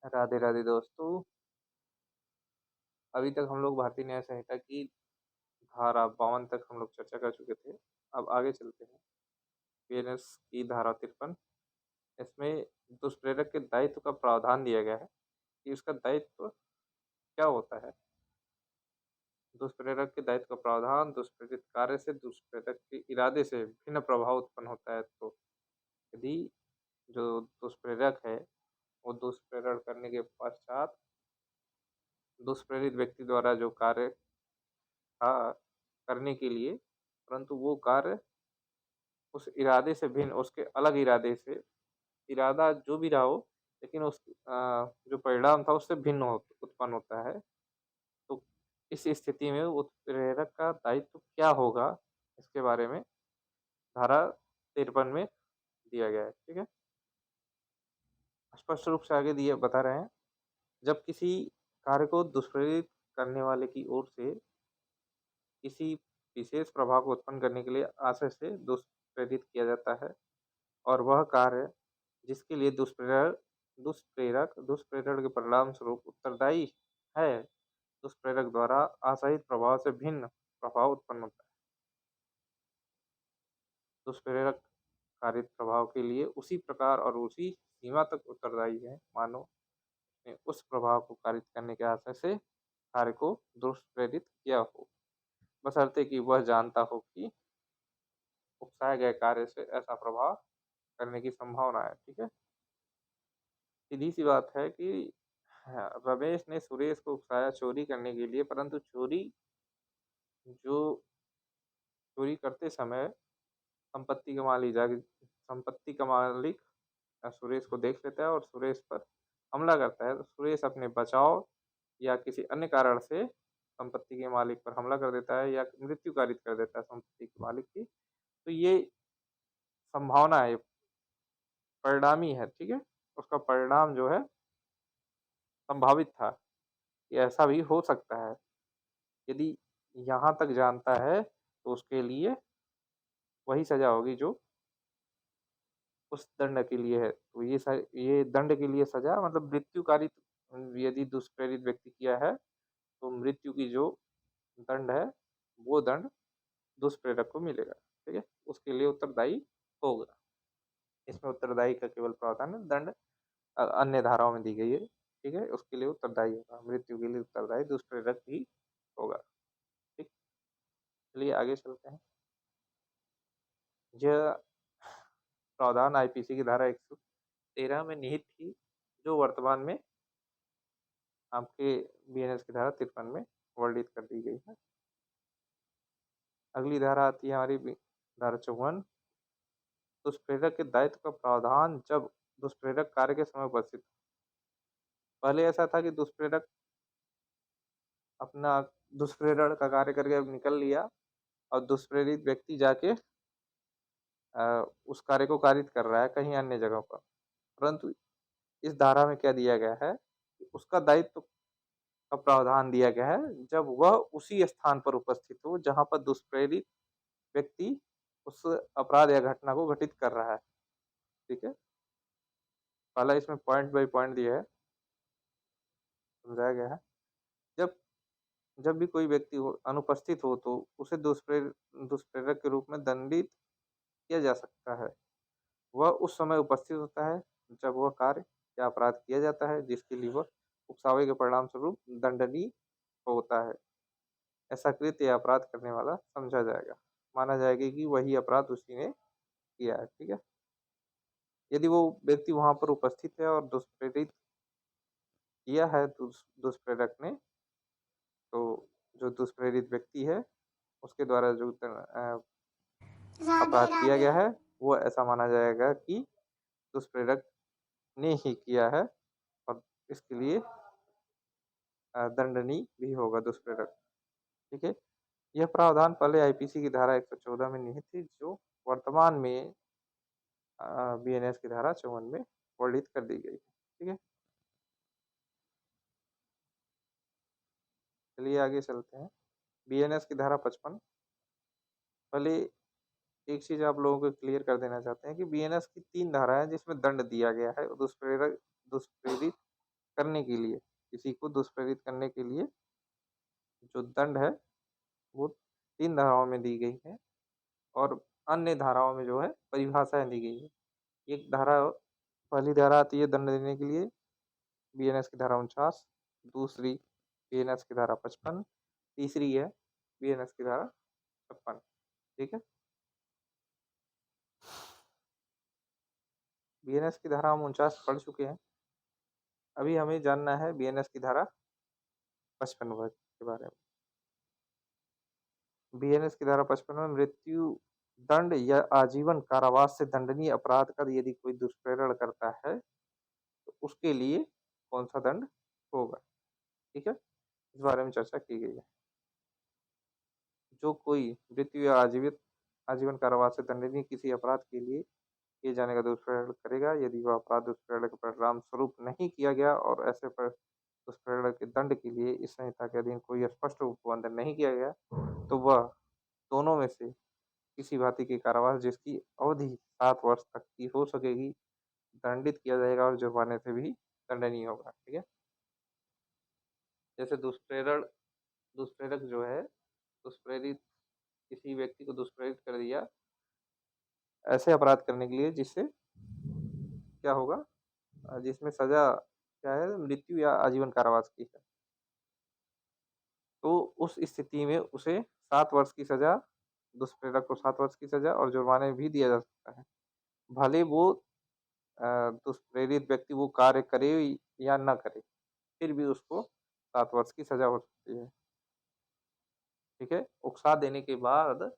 राधे राधे दोस्तों। अभी तक हम लोग भारतीय न्याय संहिता की धारा 52 तक हम लोग चर्चा कर चुके थे। अब आगे चलते हैं। बीएनएस की धारा 53, इसमें दुष्प्रेरक के दायित्व का प्रावधान दिया गया है कि उसका दायित्व क्या होता है। दुष्प्रेरक के दायित्व का प्रावधान: दुष्प्रेरित कार्य से दुष्प्रेरक के इरादे से भिन्न प्रभाव उत्पन्न होता है तो यदि जो दुष्प्रेरक है वो दुष्प्रेरण करने के पश्चात दुष्प्रेरित व्यक्ति द्वारा जो कार्य था करने के लिए, परंतु वो कार्य उस इरादे से भिन्न, उसके अलग इरादे से, इरादा जो भी रहा हो, लेकिन उस जो परिणाम था उससे भिन्न उत्पन्न होता है, तो इस स्थिति में उत्प्रेरक का दायित्व क्या होगा, इसके बारे में धारा 53 में दिया गया है। ठीक है, स्पष्ट रूप से आगे दिए बता रहे हैं। जब किसी कार्य को दुष्प्रेरित करने वाले की ओर से किसी विशेष प्रभाव को उत्पन्न करने के लिए आशय से दुष्प्रेरित किया जाता है और वह कार्य जिसके लिए दुष्प्रेरक दुष्प्रेरण के परिणाम स्वरूप उत्तरदायी है, दुष्प्रेरक द्वारा आसाहित प्रभाव से भिन्न प्रभाव उत्पन्न होता है। दुष्प्रेरक कारित प्रभाव के लिए उसी प्रकार और उसी सीमा तक उत्तरदायी है मानो ने उस प्रभाव को कारित करने के आशय से कार्य को दुष्प्रेरित किया हो, बशर्ते कि वह जानता हो कि उकसाए गए कार्य से ऐसा प्रभाव करने की संभावना है। ठीक है, सीधी सी बात है कि रमेश ने सुरेश को उकसाया चोरी करने के लिए, परंतु जो चोरी करते समय संपत्ति का मालिक सुरेश को देख लेता है और सुरेश पर हमला करता है, तो सुरेश अपने बचाव या किसी अन्य कारण से संपत्ति के मालिक पर हमला कर देता है या मृत्यु कारित कर देता है संपत्ति के मालिक की, तो ये संभावना है, परिणामी है। ठीक है, उसका परिणाम जो है संभावित था कि ऐसा भी हो सकता है। यदि यहाँ तक जानता है तो उसके लिए वही सजा होगी जो उस दंड के लिए है। तो ये दंड के लिए सजा मतलब मृत्यु कारित यदि दुष्प्रेरित व्यक्ति किया है तो मृत्यु की जो दंड है वो दंड दुष्प्रेरक को मिलेगा। ठीक है, उसके लिए उत्तरदायी होगा। इसमें उत्तरदायी का केवल प्रावधान है, दंड अन्य धाराओं में दी गई है। ठीक है, उसके लिए उत्तरदायी होगा, मृत्यु के लिए उत्तरदायी दुष्प्रेरक ही होगा। ठीक, चलिए आगे चलते हैं। यह प्रावधान आईपीसी की धारा 113 में निहित थी, जो वर्तमान में आपके बीएनएस की धारा 53 में वर्णित कर दी गई है। अगली धारा आती है हमारी धारा 54, दुष्प्रेरक के दायित्व का प्रावधान जब दुष्प्रेरक कार्य के समय उपस्थित। पहले ऐसा था कि दुष्प्रेरक अपना दुष्प्रेरण का कार्य करके अब निकल लिया और दुष्प्रेरित व्यक्ति जाके उस कार्य को कारित कर रहा है कहीं अन्य जगह पर, परंतु इस धारा में क्या दिया गया है, उसका दायित्व का प्रावधान दिया गया है जब वह उसी स्थान पर उपस्थित हो जहां पर दुष्प्रेरित व्यक्ति उस अपराध या घटना को घटित कर रहा है। ठीक है, पहला इसमें पॉइंट बाय पॉइंट दिया है, समझाया गया है। जब जब भी कोई व्यक्ति अनुपस्थित हो तो उसे दुष्प्रेरक के रूप में दंडित किया जा सकता है। वह उस समय उपस्थित होता है जब वह कार्य या अपराध किया जाता है जिसके लिए वह उकसावे के परिणाम स्वरूप दंडनीय होता है। ऐसा कृत्य या अपराध करने वाला समझा जाएगा, माना जाएगा कि वही अपराध उसी ने किया है। ठीक है, यदि वो व्यक्ति वहां पर उपस्थित है और दुष्प्रेरित किया है दुष्प्रेरक ने, तो जो दुष्प्रेरित व्यक्ति है उसके द्वारा जो राधे अपराध किया राधे। गया है वो ऐसा माना जाएगा कि दुष्प्रेरक ने ही किया है और इसके लिए दंडनीय भी होगा दुष्प्रेरक। ठीक है, यह प्रावधान पहले आईपीसी की धारा 114 में निहित थी, जो वर्तमान में बीएनएस की धारा 54 में वर्णित कर दी गई। ठीक है, चलिए आगे चलते हैं। बीएनएस की धारा 55, पहले एक चीज आप लोगों को क्लियर कर देना चाहते हैं कि बीएनएस की 3 धाराएं जिसमें दंड दिया गया है दुष्प्रेरित करने के लिए, किसी को दुष्प्रेरित करने के लिए जो दंड है वो 3 धाराओं में दी गई है और अन्य धाराओं में जो है परिभाषाएँ दी गई है। एक धारा पहली धारा आती है दंड देने के लिए बीएनएस की धारा 49, दूसरी बीएनएस की धारा 55, तीसरी है बीएनएस की धारा 56। ठीक है? बीएनएस की धारा हम 49 पढ़ चुके हैं। अभी हमें जानना है बीएनएस की धारा 55 वर्ग के बारे में। बीएनएस की धारा 55 में मृत्यु दंड या आजीवन कारावास से दंडनीय अपराध कर यदि कोई दुष्प्रेरण करता है तो उसके लिए कौन सा दंड होगा। ठीक है, इस बारे में चर्चा की गई है। जो कोई मृत्यु या आजीवन कारावास से दंडनीय किसी अपराध के लिए किए जाने का दुष्प्रेरण करेगा यदि वह अपराध दुष्प्रेरण के परिणाम स्वरूप नहीं किया गया और ऐसे पर दुष्प्रेरण के दंड के लिए इस संहिता के अधीन कोई स्पष्ट उपबंधन नहीं किया गया तो वह दोनों में से किसी भांति के कारावास जिसकी अवधि 7 वर्ष तक की हो सकेगी दंडित किया जाएगा और जुर्माने से भी दंडनीय होगा। ठीक है, जैसे दुष्प्रेरक जो है दुष्प्रेरित किसी व्यक्ति को दुष्प्रेरित कर दिया ऐसे अपराध करने के लिए जिससे क्या होगा, जिसमें सजा क्या है मृत्यु या आजीवन कारावास की है, तो उस स्थिति में उसे 7 वर्ष की सजा, दुष्प्रेरक को 7 वर्ष की सजा और जुर्माने भी दिया जा सकता है। भले वो दुष्प्रेरित व्यक्ति वो कार्य करे या न करे, फिर भी उसको 7 वर्ष की सजा हो सकती है। ठीक है, उकसा देने के बाद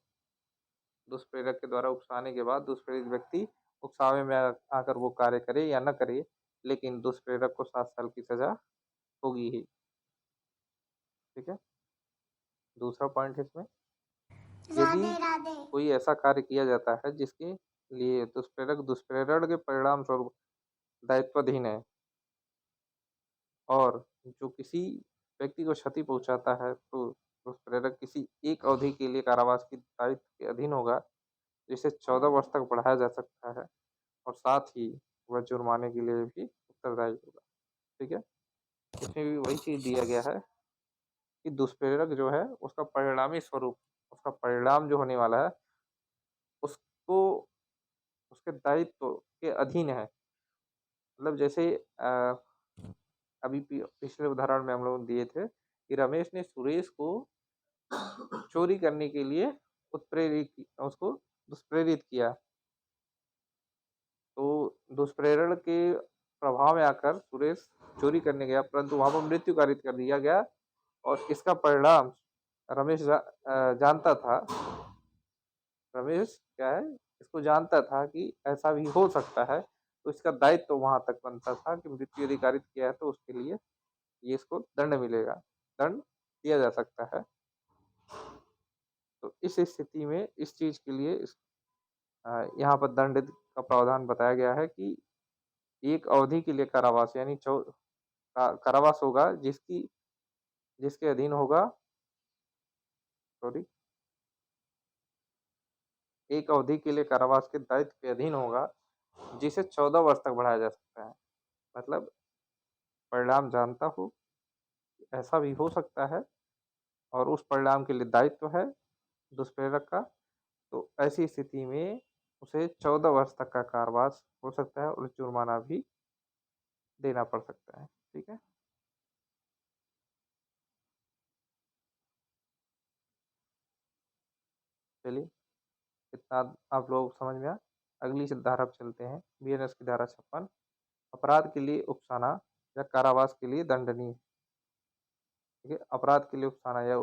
दुष्प्रेरक के द्वारा उकसाने के बाद दुष्प्रेरित व्यक्ति उकसावे में आकर वो कार्य करे या न करे, लेकिन दुष्प्रेरक को 7 साल की सजा होगी ही। ठीक है, दूसरा पॉइंट है इसमें, यदि कोई ऐसा कार्य किया जाता है जिसके लिए दुष्प्रेरक दुष्प्रेरण के परिणाम स्वरूप दायित्वाधीन है और जो किसी व्यक्ति को क्षति पहुंचाता है तो दुष्प्रेरक किसी एक अवधि के लिए कारावास की दायित्व के अधीन होगा जिसे 14 वर्ष तक बढ़ाया जा सकता है और साथ ही वह जुर्माने के लिए भी उत्तरदायी होगा। ठीक है, इसमें भी वही चीज दिया गया है कि दुष्प्रेरक जो है उसका परिणामी स्वरूप, उसका परिणाम जो होने वाला है उसको उसके दायित्व के अधीन है। मतलब जैसे अभी पिछले उदाहरण में हम लोग दिए थे कि रमेश ने सुरेश को चोरी करने के लिए उसको दुष्प्रेरित किया, तो दुष्प्रेरण के प्रभाव में आकर सुरेश चोरी करने गया परंतु वहां पर मृत्यु कारित कर दिया गया और इसका परिणाम रमेश जानता था। रमेश क्या है, इसको जानता था कि ऐसा भी हो सकता है, तो इसका दायित्व तो वहां तक बनता था कि मृत्यु यदि कारित किया है तो उसके लिए ये इसको दंड मिलेगा, दंड दिया जा सकता है। तो इस स्थिति में इस चीज के लिए यहाँ पर दंड का प्रावधान बताया गया है कि एक अवधि के लिए कारावास यानी कारावास होगा जिसके अधीन होगा, सॉरी, एक अवधि के लिए कारावास के दायित्व के अधीन होगा जिसे 14 वर्ष तक बढ़ाया जा सकता है। मतलब परिणाम जानता हो ऐसा भी हो सकता है और उस परिणाम के लिए दायित्व है दुष्प्रेरक का, तो ऐसी स्थिति में उसे 14 वर्ष तक का कारावास हो सकता है और जुर्माना भी देना पड़ सकता है। ठीक है, चलिए इतना आप लोग समझ में आया। अगली धारा पर चलते हैं, बीएनएस की धारा 56, अपराध के लिए उकसाना या कारावास के लिए दंडनीय। ठीक है, अपराध के लिए उकसाना या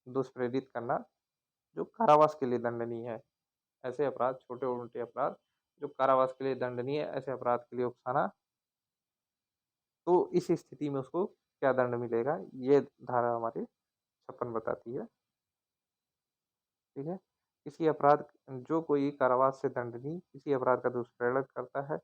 दुष्प्रेरित करना जो कारावास के लिए दंडनीय है, ऐसे अपराध छोटे और मोटे अपराध जो कारावास के लिए दंडनीय है, ऐसे अपराध के लिए उकसाना, तो इस स्थिति में उसको क्या दंड मिलेगा ये धारा हमारी 56 बताती है। ठीक है, किसी अपराध जो कोई कारावास से दंडनीय किसी अपराध का दुष्प्रेरण करता है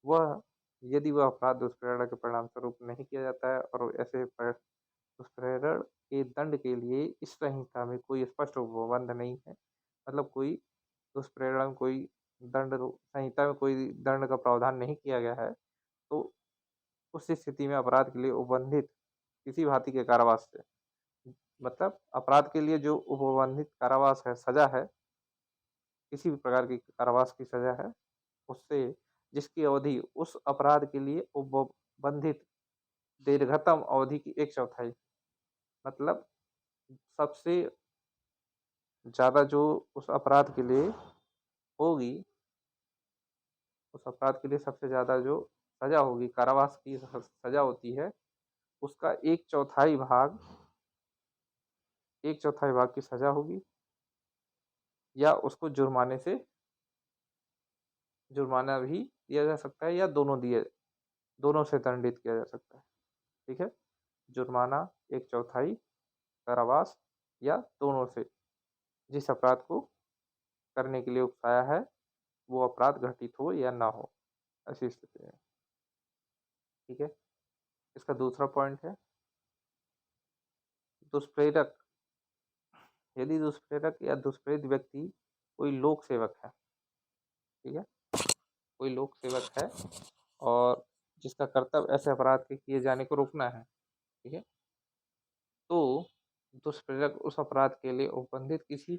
वह यदि वह अपराध दुष्प्रेरण के परिणाम स्वरूप नहीं किया जाता है और ऐसे दुष्प्रेरण के दंड के लिए इस संहिता में कोई स्पष्ट उपबंध नहीं है, मतलब कोई दुष्प्रेरण कोई दंड संहिता में कोई दंड का प्रावधान नहीं किया गया है, तो उस स्थिति में अपराध के लिए उपबंधित किसी भांति के कारावास से, मतलब अपराध के लिए जो उपबंधित कारावास है, सजा है, किसी भी प्रकार की कारावास की सजा है, उससे जिसकी अवधि उस अपराध के लिए उपबंधित दीर्घतम अवधि की 1/4, मतलब सबसे ज़्यादा जो उस अपराध के लिए होगी, उस अपराध के लिए सबसे ज़्यादा जो सज़ा होगी, कारावास की सज़ा होती है, उसका 1/4 भाग 1/4 भाग की सज़ा होगी, या उसको जुर्माना भी दिया जा सकता है, या दोनों से दंडित किया जा सकता है। ठीक है? जुर्माना, 1/4 कारावास, या दोनों से, जिस अपराध को करने के लिए उकसाया है, वो अपराध घटित हो या ना हो, ऐसी स्थिति में। ठीक है? इसका दूसरा पॉइंट है, दुष्प्रेरक। यदि दुष्प्रेरक या दुष्प्रेरित व्यक्ति कोई लोक सेवक है, ठीक है, कोई लोक सेवक है और जिसका कर्तव्य ऐसे अपराध के किए जाने को रोकना है, ठीक है, तो दुष्प्रेरक उस अपराध के लिए उपबंधित किसी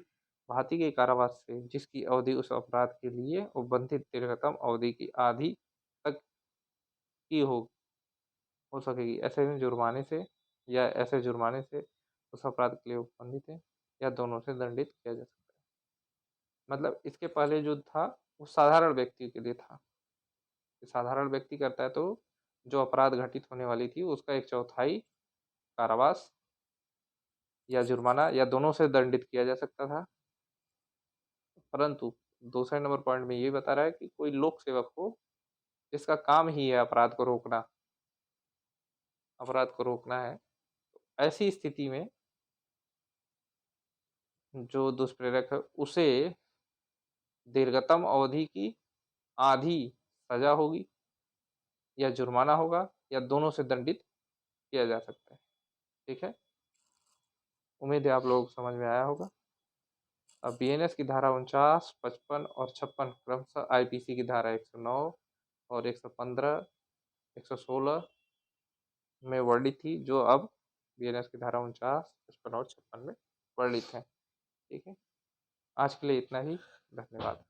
भांति के कारावास से, जिसकी अवधि उस अपराध के लिए उपबंधित दीर्घतम अवधि की आधी तक की हो सकेगी, ऐसे जुर्माने से उस अपराध के लिए उपबंधित है, या दोनों से दंडित किया जा सकता है। मतलब इसके पहले जो था वो साधारण व्यक्ति के लिए था, साधारण व्यक्ति करता है तो जो अपराध घटित होने वाली थी उसका 1/4 कारावास या जुर्माना या दोनों से दंडित किया जा सकता था। परंतु दूसरे नंबर पॉइंट में ये बता रहा है कि कोई लोक सेवक हो जिसका काम ही है अपराध को रोकना है, ऐसी स्थिति में जो दुष्प्रेरक है उसे दीर्घतम अवधि की आधी सजा होगी, या जुर्माना होगा, या दोनों से दंडित किया जा सकता है। ठीक है, उम्मीद है आप लोगों को समझ में आया होगा। अब बीएनएस की धारा 49, 55 और 56 क्रमशः आईपीसी की धारा 109 और 115, 116 में वर्णित थी, जो अब बीएनएस की धारा 49, 55 और 56 में वर्णित है। ठीक है, आज के लिए इतना ही। धन्यवाद।